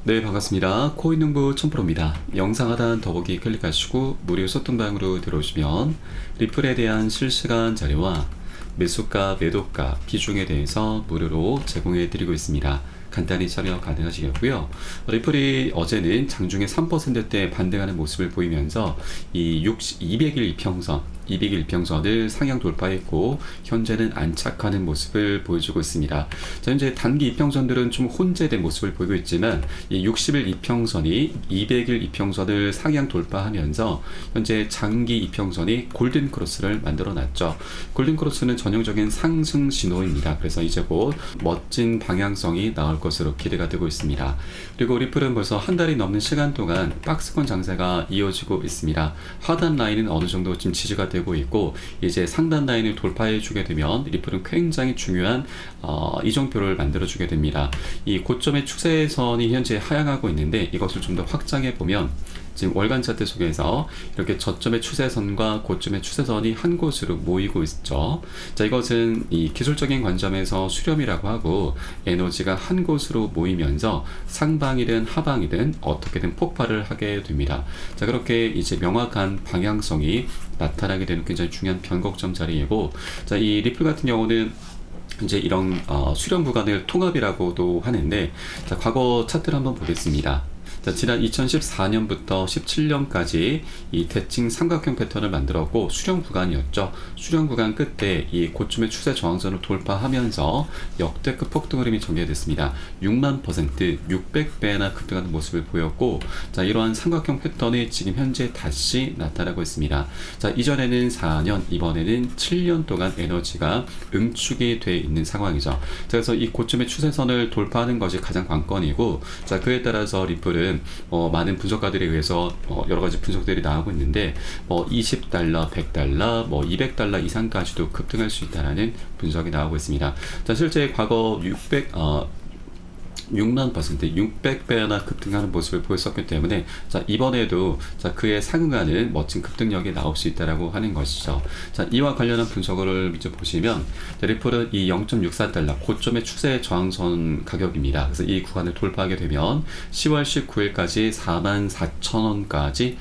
네, 반갑습니다. 코인농부 천프로입니다. 영상 하단 더보기 클릭하시고 무료 소통방으로 들어오시면 리플에 대한 실시간 자료와 매수가, 매도가, 비중에 대해서 무료로 제공해 드리고 있습니다. 간단히 참여 가능하시겠고요. 리플이 어제는 장중에 3%대 반등하는 모습을 보이면서 이 200일 이평선 200일 이평선을 상향 돌파했고 현재는 안착하는 모습을 보여주고 있습니다. 자, 현재 단기 이평선들은 좀 혼재된 모습을 보이고 있지만 이 60일 이평선이 200일 이평선을 상향 돌파하면서 현재 장기 이평선이 골든 크로스를 만들어 놨죠. 골든 크로스는 전형적인 상승 신호입니다. 그래서 이제 곧 멋진 방향성이 나올 것으로 기대가 되고 있습니다. 그리고 리플은 벌써 한 달이 넘는 시간 동안 박스권 장세가 이어지고 있습니다. 하단 라인은 어느 정도 지금 지지가 되고 있고 이제 상단 라인을 돌파해 주게 되면 리플은 굉장히 중요한 이정표를 만들어 주게 됩니다. 이 고점의 추세선이 현재 하향하고 있는데 이것을 좀 더 확장해 보면 지금 월간 차트 속에서 이렇게 저점의 추세선과 고점의 추세선이 한 곳으로 모이고 있죠. 자, 이것은 이 기술적인 관점에서 수렴이라고 하고 에너지가 한 곳으로 모이면서 상방이든 하방이든 어떻게든 폭발을 하게 됩니다. 자, 그렇게 이제 명확한 방향성이 나타나게 되는 굉장히 중요한 변곡점 자리이고, 자, 이 리플 같은 경우는 이제 이런 수렴 구간을 통합이라고도 하는데, 자, 과거 차트를 한번 보겠습니다. 자, 지난 2014년부터 17년까지 이 대칭 삼각형 패턴을 만들었고 수렴 구간이었죠. 수렴 구간 끝에 이 고점의 추세 저항선을 돌파하면서 역대급 폭등 흐름이 전개됐습니다. 6만%, 600배나 급등하는 모습을 보였고, 자, 이러한 삼각형 패턴이 지금 현재 다시 나타나고 있습니다. 자, 이전에는 4년, 이번에는 7년 동안 에너지가 응축이 돼 있는 상황이죠. 자, 그래서 이 고점의 추세선을 돌파하는 것이 가장 관건이고, 자, 그에 따라서 리플은 많은 분석가들에 의해서 여러 가지 분석들이 나오고 있는데 $20, $100, $200 이상까지도 급등할 수 있다는 분석이 나오고 있습니다. 자, 실제 과거 6만%, 600배나 급등하는 모습을 보였었기 때문에, 자, 이번에도 자, 그에 상응하는 멋진 급등력이 나올 수 있다라고 하는 것이죠. 자, 이와 관련한 분석을 이제 보시면 리플은 이 0.64달러 고점의 추세 저항선 가격입니다. 그래서 이 구간을 돌파하게 되면 10월 19일까지 44,000원까지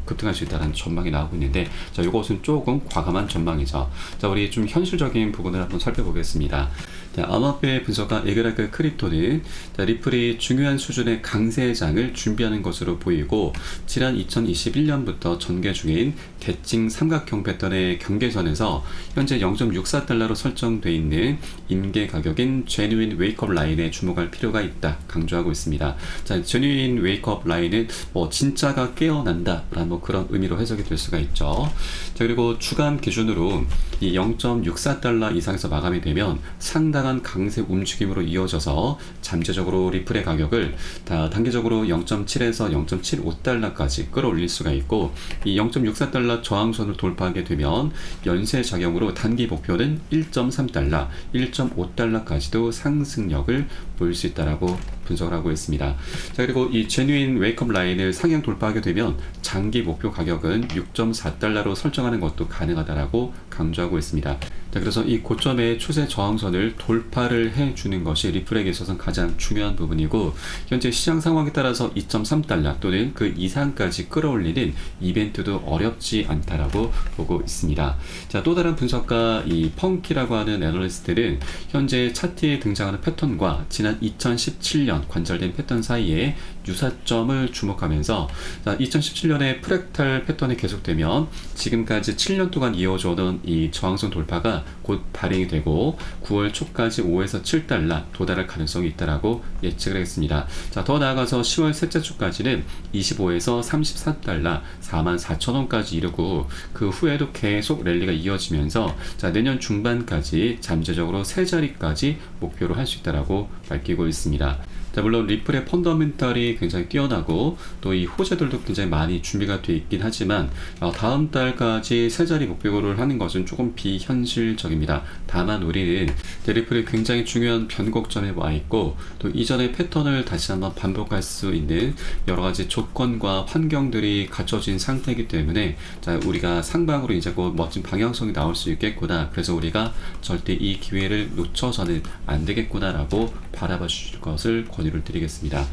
급등할 수 있다는 전망이 나오고 있는데, 자, 이것은 조금 과감한 전망이죠. 자, 우리 좀 현실적인 부분을 한번 살펴보겠습니다. 자, 아마페 분석가 에그라크 크립토는 자, 리플이 중요한 수준의 강세장을 준비하는 것으로 보이고, 지난 2021년부터 전개 중인 대칭 삼각형 패턴의 경계선에서 현재 0.64달러로 설정되어 있는 임계 가격인 제뉴인 웨이크업 라인에 주목할 필요가 있다 강조하고 있습니다. 자, 제뉴인 웨이크업 라인은 진짜가 깨어난다 라는 그런 의미로 해석이 될 수가 있죠. 자, 그리고 주간 기준으로 이 0.64달러 이상에서 마감이 되면 상당한 강세 움직임으로 이어져서 잠재적으로 리플의 가격을 단계적으로 0.7에서 0.75달러까지 끌어올릴 수가 있고, 이 0.64달러 저항선을 돌파하게 되면 연쇄 작용으로 단기 목표는 1.3달러, 1.5달러까지도 상승력을 보일 수 있다라고 분석을 하고 있습니다. 자, 그리고 이 제뉴인 웨이크업 라인을 상향 돌파하게 되면 장기 목표 가격은 6.4달러로 설정하는 것도 가능하다라고 강조하고 있습니다. 자, 그래서 이 고점의 추세 저항선을 돌파를 해주는 것이 리플에게 있어서는 가장 중요한 부분이고, 현재 시장 상황에 따라서 2.3달러 또는 그 이상까지 끌어올리는 이벤트도 어렵지 않다라고 보고 있습니다. 자, 또 다른 분석가 이 펑키라고 하는 애널리스트는 현재 차트에 등장하는 패턴과 지난 2017년 관찰된 패턴 사이에 유사점을 주목하면서, 자, 2017년에 프랙탈 패턴이 계속되면 지금까지 7년 동안 이어져오던 이 저항선 돌파가 곧 발행이 되고 9월 초까지 5에서 7달러 도달할 가능성이 있다라고 예측을 하겠습니다. 자, 더 나아가서 10월 셋째 주까지는 25에서 34달러 44,000원까지 이르고 그 후에도 계속 랠리가 이어지면서, 자, 내년 중반까지 잠재적으로 세 자리까지 목표로 할 수 있다라고 밝히고 있습니다. 자, 물론 리플의 펀더멘탈이 굉장히 뛰어나고 또 이 호재들도 굉장히 많이 준비가 되어 있긴 하지만 다음 달까지 세 자리 목표를 하는 것은 조금 비현실적입니다. 다만 우리는 리플이 굉장히 중요한 변곡점에 와 있고 또 이전의 패턴을 다시 한번 반복할 수 있는 여러 가지 조건과 환경들이 갖춰진 상태이기 때문에, 자, 우리가 상방으로 이제 곧 멋진 방향성이 나올 수 있겠구나. 그래서 우리가 절대 이 기회를 놓쳐서는 안 되겠구나라고 바라봐 주실 것을 권유를 드리겠습니다.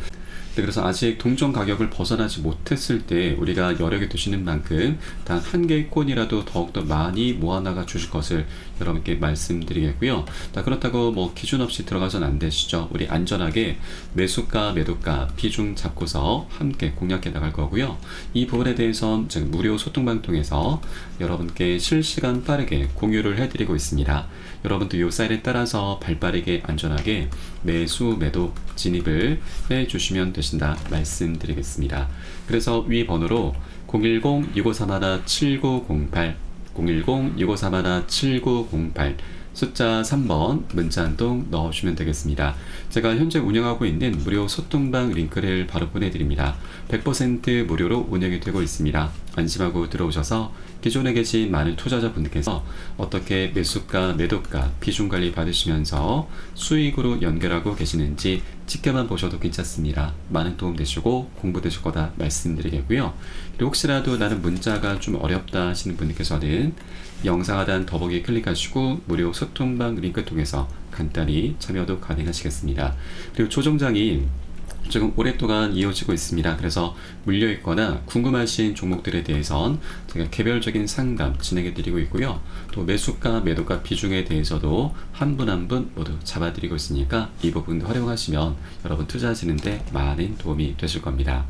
네, 그래서 아직 동전 가격을 벗어나지 못했을 때 우리가 여력이 두시는 만큼 단 한 개의 코인이라도 더욱더 많이 모아나가 주실 것을 여러분께 말씀드리겠고요. 그렇다고 뭐 기준 없이 들어가선 안 되시죠. 우리 안전하게 매수가, 매도가, 비중 잡고서 함께 공략해 나갈 거고요. 이 부분에 대해서는 무료 소통방 통해서 여러분께 실시간 빠르게 공유를 해드리고 있습니다. 여러분도 이 사인에 따라서 발빠르게 안전하게 매수, 매도, 진입을 해주시면 되신다 말씀드리겠습니다. 그래서 위 번호로 010-6531-7908 010-6531-7908 숫자 3번 문자 한 통 넣어주시면 되겠습니다. 제가 현재 운영하고 있는 무료 소통방 링크를 바로 보내드립니다. 100% 무료로 운영이 되고 있습니다. 안심하고 들어오셔서 기존에 계신 많은 투자자분들께서 어떻게 매수가, 매도가, 비중 관리 받으시면서 수익으로 연결하고 계시는지 지켜만 보셔도 괜찮습니다. 많은 도움 되시고 공부 되실 거다 말씀드리겠고요. 그리고 혹시라도 나는 문자가 좀 어렵다 하시는 분들께서는 영상 하단 더보기 클릭하시고 무료 소통방 링크 통해서 간단히 참여도 가능하시겠습니다. 그리고 조정장이 지금 오랫동안 이어지고 있습니다. 그래서 물려있거나 궁금하신 종목들에 대해선 제가 개별적인 상담 진행해 드리고 있고요. 또 매수가, 매도가 비중에 대해서도 한 분 한 분 모두 잡아드리고 있으니까 이 부분 활용하시면 여러분 투자하시는데 많은 도움이 되실 겁니다.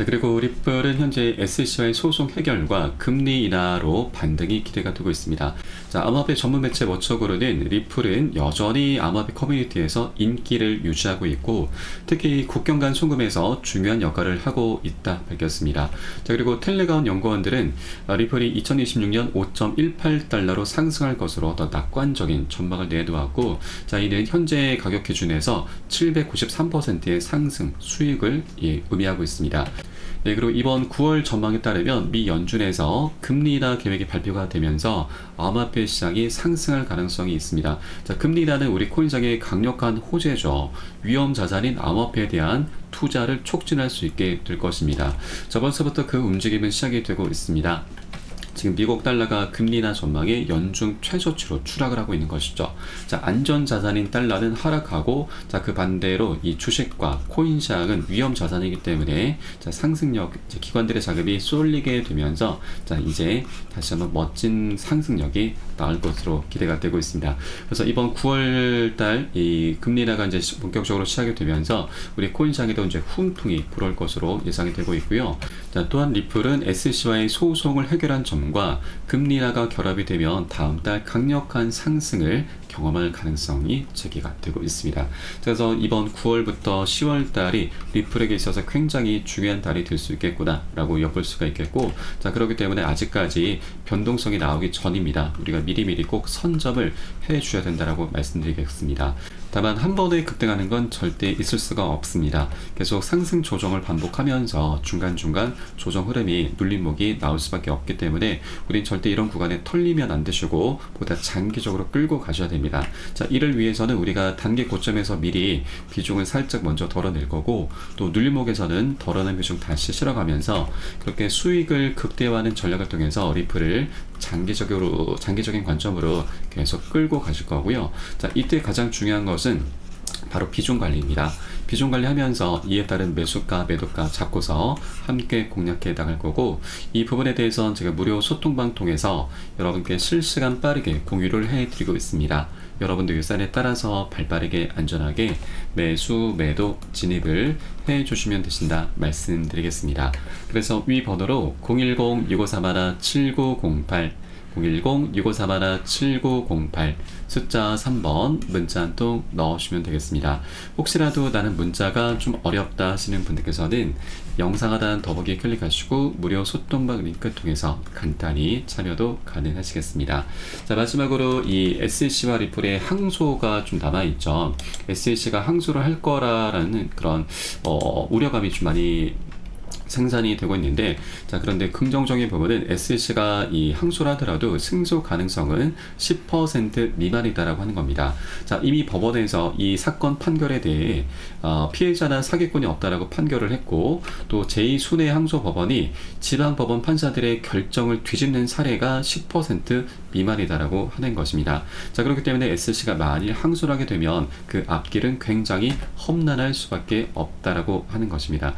그리고 리플은 현재 SEC와의 소송 해결과 금리 인하로 반등이 기대가 되고 있습니다. 암호화폐 전문 매체 워처그로는 리플은 여전히 암호화폐 커뮤니티에서 인기를 유지하고 있고 특히 국경 간 송금에서 중요한 역할을 하고 있다 밝혔습니다. 그리고 텔레그램 연구원들은 리플이 2026년 5.18달러로 상승할 것으로 더 낙관적인 전망을 내놓았고 이는 현재 가격 기준에서 793%의 상승 수익을 의미하고 있습니다. 네, 그리고 이번 9월 전망에 따르면 미 연준에서 금리 인하 계획이 발표가 되면서 암호화폐 시장이 상승할 가능성이 있습니다. 금리 인하는 우리 코인시장의 강력한 호재죠. 위험 자산인 암호화폐에 대한 투자를 촉진할 수 있게 될 것입니다. 벌써부터 그 움직임은 시작이 되고 있습니다. 지금 미국 달러가 금리 인하 전망에 연중 최저치로 추락을 하고 있는 것이죠. 안전 자산인 달러는 하락하고 그 반대로 이 주식과 코인 시장은 위험 자산이기 때문에 상승력, 기관들의 자금이 쏠리게 되면서 이제 다시 한번 멋진 상승력이 나올 것으로 기대가 되고 있습니다. 그래서 이번 9월 달 이 금리 인하가 이제 본격적으로 시작이 되면서 우리 코인 시장에도 이제 훈풍이 불어올 것으로 예상이 되고 있고요. 또한 리플은 SEC와의 소송을 해결한 점과 금리 인하가 결합이 되면 다음 달 강력한 상승을 경험할 가능성이 제기가 되고 있습니다. 그래서 이번 9월부터 10월 달이 리플에게 있어서 굉장히 중요한 달이 될 수 있겠구나 라고 엿볼 수가 있겠고 그렇기 때문에 아직까지 변동성이 나오기 전입니다. 우리가 미리미리 꼭 선점을 해 주셔야 된다라고 말씀드리겠습니다. 다만 한 번에 급등하는 건 절대 있을 수가 없습니다. 계속 상승 조정을 반복하면서 중간중간 조정 흐름이 눌림목이 나올 수밖에 없기 때문에 우린 절대 이런 구간에 털리면 안 되시고 보다 장기적으로 끌고 가셔야 됩니다. 이를 위해서는 우리가 단기 고점에서 미리 비중을 살짝 먼저 덜어낼 거고 또 눌림목에서는 덜어낸 비중 다시 실어가면서 그렇게 수익을 극대화하는 전략을 통해서 리플을 장기적인 관점으로 계속 끌고 가실 거고요. 이때 가장 중요한 것은 바로 비중 관리입니다. 비중 관리하면서 이에 따른 매수가, 매도가 잡고서 함께 공략해 나갈 거고 이 부분에 대해서는 제가 무료 소통방 통해서 여러분께 실시간 빠르게 공유를 해드리고 있습니다. 여러분도 이 사인에 따라서 발빠르게 안전하게 매수, 매도, 진입을 해주시면 되신다 말씀드리겠습니다. 그래서 위 번호로 010-6531-7908 010-6531-7908 숫자 3번 문자 한 통 넣어주시면 되겠습니다. 혹시라도 나는 문자가 좀 어렵다 하시는 분들께서는 영상 하단 더보기 클릭하시고 무료 소통방 링크 통해서 간단히 참여도 가능하시겠습니다. 마지막으로 이 SEC와 리플의 항소가 좀 남아있죠. SEC가 항소를 할 거라는 그런 우려감이 좀 많이 생산이 되고 있는데, 자, 그런데 긍정적인 부분은 SC가 이 항소를 하더라도 승소 가능성은 10% 미만이다라고 하는 겁니다. 자, 이미 법원에서 이 사건 판결에 대해 피해자나 사기꾼이 없다라고 판결을 했고, 또 제2순회 항소법원이 지방법원 판사들의 결정을 뒤집는 사례가 10% 미만이다라고 하는 것입니다. 자, 그렇기 때문에 SC가 만일 항소를 하게 되면 그 앞길은 굉장히 험난할 수밖에 없다라고 하는 것입니다.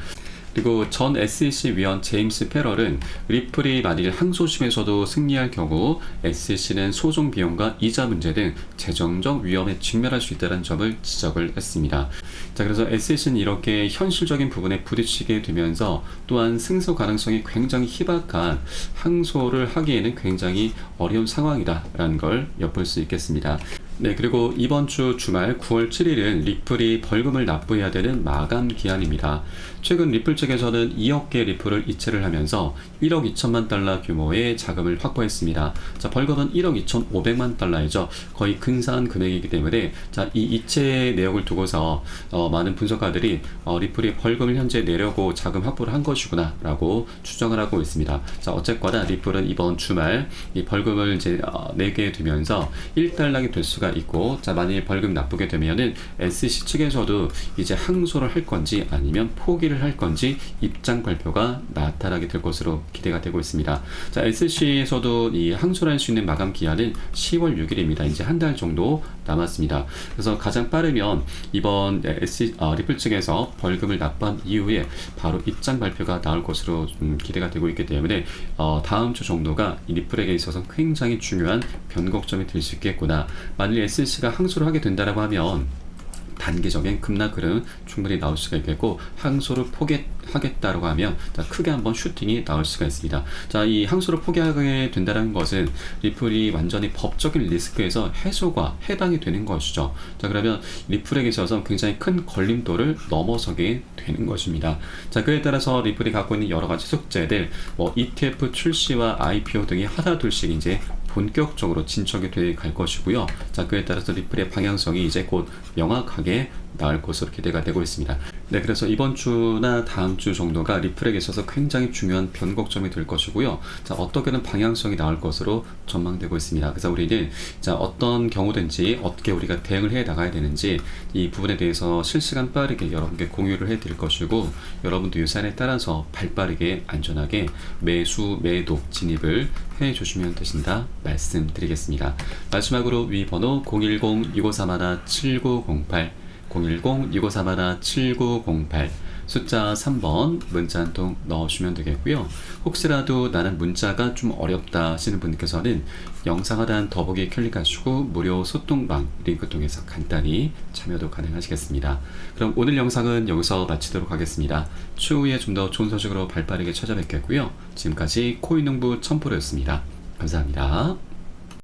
그리고 전 SEC 위원 제임스 페럴은 리플이 만일 항소심에서도 승리할 경우 SEC는 소송 비용과 이자 문제 등 재정적 위험에 직면할 수 있다는 점을 지적을 했습니다. 자, 그래서 SEC는 이렇게 현실적인 부분에 부딪히게 되면서 또한 승소 가능성이 굉장히 희박한 항소를 하기에는 굉장히 어려운 상황이다라는 걸 엿볼 수 있겠습니다. 네, 그리고 이번 주 주말 9월 7일은 리플이 벌금을 납부해야 되는 마감 기한입니다. 최근 리플 측에서는 2억 개 리플을 이체를 하면서 1억 2천만 달러 규모의 자금을 확보했습니다. 자, 벌금은 1억 2,500만 달러이죠. 거의 근사한 금액이기 때문에 자, 이 이체 내역을 두고서 많은 분석가들이 리플이 벌금을 현재 내려고 자금 확보를 한 것이구나 라고 추정을 하고 있습니다. 자, 어쨌거나 리플은 이번 주말 이 벌금을 이제 내게 되면서 1달락이 될 수가 있고, 자, 만일 벌금 납부게 되면은 SEC 측에서도 이제 항소를 할 건지 아니면 포기를 할 건지 입장 발표가 나타나게 될 것으로 기대가 되고 있습니다. 자, SEC에서도 이 항소를 할 수 있는 마감 기한은 10월 6일입니다. 이제 한 달 정도 남았습니다. 그래서 가장 빠르면 이번 리플 측에서 벌금을 납부한 이후에 바로 입장 발표가 나올 것으로 기대가 되고 있기 때문에 다음 주 정도가 이 리플에게 있어서 굉장히 중요한 변곡점이 될 수 있겠구나. 만일 SEC가 항소를 하게 된다라고 하면 단기적인 급락 흐름 충분히 나올 수가 있겠고, 항소를 포기하겠다라고 하면 크게 한번 슈팅이 나올 수가 있습니다. 자, 이 항소를 포기하게 된다는 것은 리플이 완전히 법적인 리스크에서 해소가 해당이 되는 것이죠. 자, 그러면 리플에게 있어서 굉장히 큰 걸림돌을 넘어서게 되는 것입니다. 자, 그에 따라서 리플이 갖고 있는 여러 가지 숙제들, ETF 출시와 IPO 등이 하나둘씩 이제 본격적으로 진척이 돼 갈 것이고요. 자, 그에 따라서 리플의 방향성이 이제 곧 명확하게 나올 것으로 기대가 되고 있습니다. 네, 그래서 이번 주나 다음 주 정도가 리플에게 있어서 굉장히 중요한 변곡점이 될 것이고요. 자, 어떻게든 방향성이 나올 것으로 전망되고 있습니다. 그래서 우리는 자, 어떤 경우든지 어떻게 우리가 대응을 해 나가야 되는지 이 부분에 대해서 실시간 빠르게 여러분께 공유를 해 드릴 것이고, 여러분도 이 사안에 따라서 발빠르게 안전하게 매수 매도 진입을 해 주시면 되신다 말씀드리겠습니다. 마지막으로 위 번호 010-6531-7908 010-6531-7908 숫자 3번 문자 한 통 넣어주시면 되겠고요. 혹시라도 나는 문자가 좀 어렵다 하시는 분께서는 영상 하단 더보기 클릭하시고 무료 소통방 링크 통해서 간단히 참여도 가능하시겠습니다. 그럼 오늘 영상은 여기서 마치도록 하겠습니다. 추후에 좀 더 좋은 소식으로 발빠르게 찾아뵙겠고요. 지금까지 코인농부 첨프로였습니다. 감사합니다.